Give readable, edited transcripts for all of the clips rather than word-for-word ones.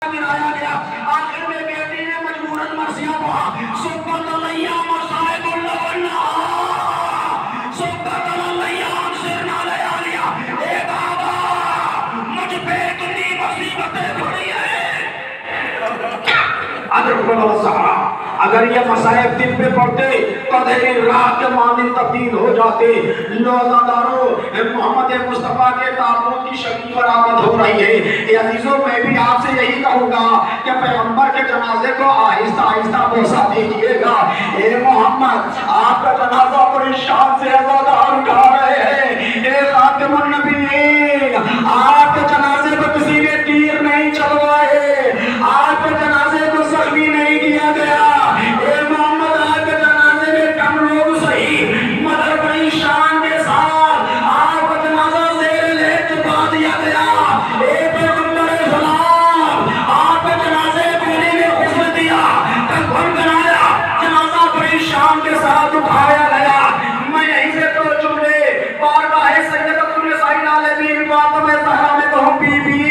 गिराया गया। आखिर में बेटी ने मजबूरन मर्सिया कहा, सुब्बतलैया मसाइबुल वन्ना सुब्बतलैया सिरना ले आ लिया। ए बाबा, मुझ पे इतनी मुसीबतें पड़ी हैं। अगर ये मसाइब दिन पे पड़ते तो अंधेरी रात के मानिंद तब्दील हो जाते। लोदादारों, मोहम्मद मुस्तफा के ताबूत की शक्ल पर आमद हो रही है। ये अजीजों, मैं भी आपसे यही कहूंगा कि पैगंबर के जनाजे को आहिस्ता आहिस्ता बोसा दीजिएगा। ए मोहम्मद, आपका जनाजा बड़ी शान से अज़ादार उठा रहे हैं। ए खातिमुन नबीय्यीन, आपके जनाजे पर किसी ने तीर नहीं चलवाए, आपके जनाजे को जख्मी नहीं किया गया। ए मोहम्मद, आपके जनाजे में कम लोग सही मगर बड़ी शान के साथ आपका जनाजा ज़ेर ले चुका दिया गया। ए पैगंबर सलाम, आपके जनाजे पहले ने गुस्ल दिया, कफन बनाया, जनाजा बड़ी शान के साथ उठाया गया। मैं यहीं से तो जुमले बारगाह सैयदतुल निसाइल आलमीन फातिमा ज़हरा में कहूं, बीबी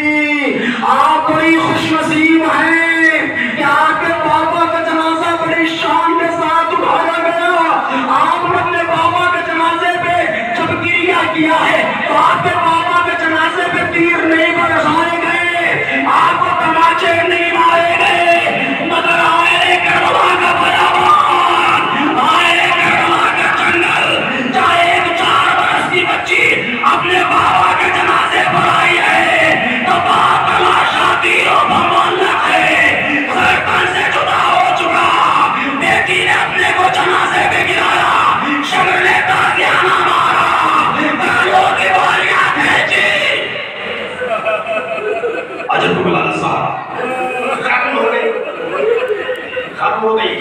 आप बड़ी खुशनसीब हैं कि आपके बाबा का जनाजा बड़ी शान के साथ उठाया गया। आपने अपने बाबा के जनाजे पे जब क्रिया किया है तो आपके बाबा के जनाजे पे तीर नहीं बरसाए गए, आपको तमाचे नहीं मारे गए, मगर आए करबला का बयान, आए करबला का जंगल, चाहे एक 4 बरस की बच्ची अपने बाबा के जनाजे पर आई है तो बाप तलाशा तीरों पर मुअल्लक है, सरकार से जुदा हो चुका। बेटी ने अपने को जनाजे पे गिराया, शगर ने ताज़ियाना मारा, गालों की बारियां खींची। अजब बुला सहारा खत्म हो गई, खत्म हो गई।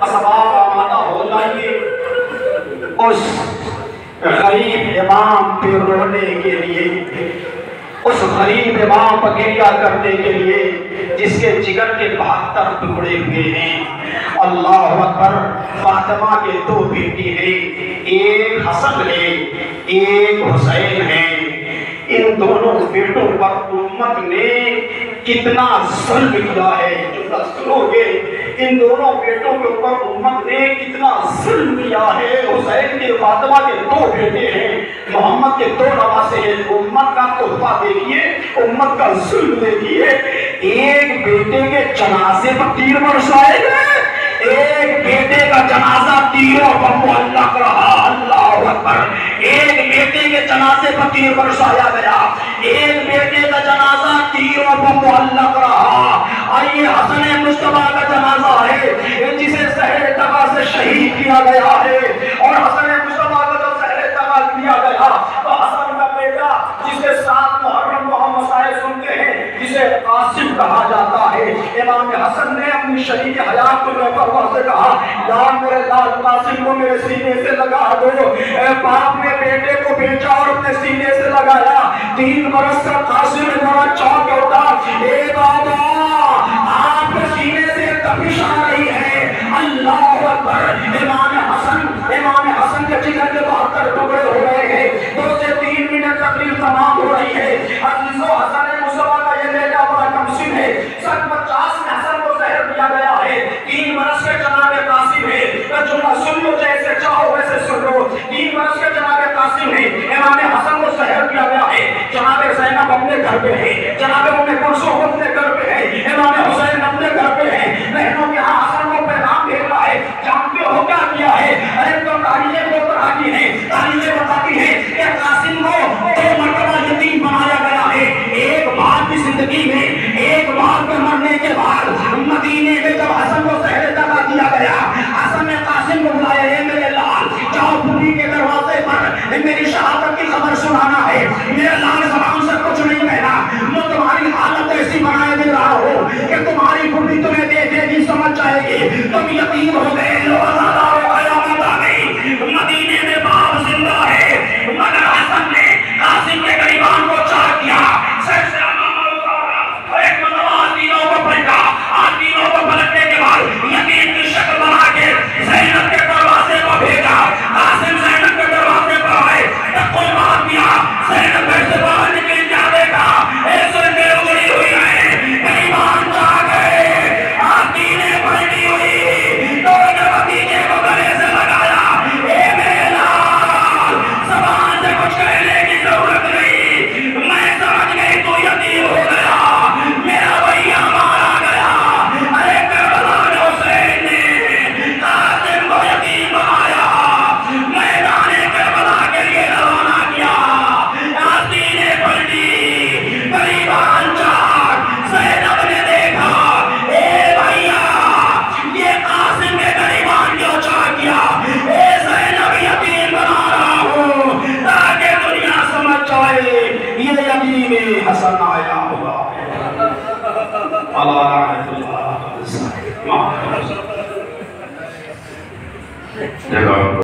असबाब आमादा हो जाइए उस गरीब इमाम पे रोने के लिए, उस गरीब इमाम पर गिरिया करने के लिए जिसके जिगर के 72 टुकड़े हुए हैं। अल्लाह अकबर। फातिमा के 2 बेटी हैं, एक हसन है, एक हुसैन है। इन दोनों बेटों पर उम्मत ने कितना जुल्म किया है, जो सुनोगे। इन दोनों बेटों के ऊपर उम्मत ने कितना जुल्म किया है। हुसैन के, फातिमा के 2 बेटे हैं, मोहम्मद के 2 नवासे हैं। उम्मत का तोहफा देखिए, उम्मत का जुल्म देखिए। एक बेटे के जनाजे पर तीर बरसाए गए, एक बेटे का जनाजा तीरों पर मुअल्लक रहा। अल्लाह अकबर। एक बेटे के जनाजे पर तीर बरसाया गया, एक बेटे का जनाजा तीरों पर मुअल्लक रहा। आइए, हसन मुस्तफा का जनाजा है जिसे ज़हरे तबा से शहीद किया गया है। और हसन मुस्तफा का जब ज़हरे तबा किया गया तो हसन का बेटा जिसे 7 मुहर्रम को हम मसाइल सुनते हैं, जिसे कासिम कहा जाता है, इमाम हसन ने अपनी शरीक हयात को बेपरवाह से कहा, यार मेरे लाल कासिम को मेरे सीने से लगा दो। बाप ने बेटे को बेचा और अपने सीने से लगाया। 3 बरस का कासिम बड़ा चौक होता,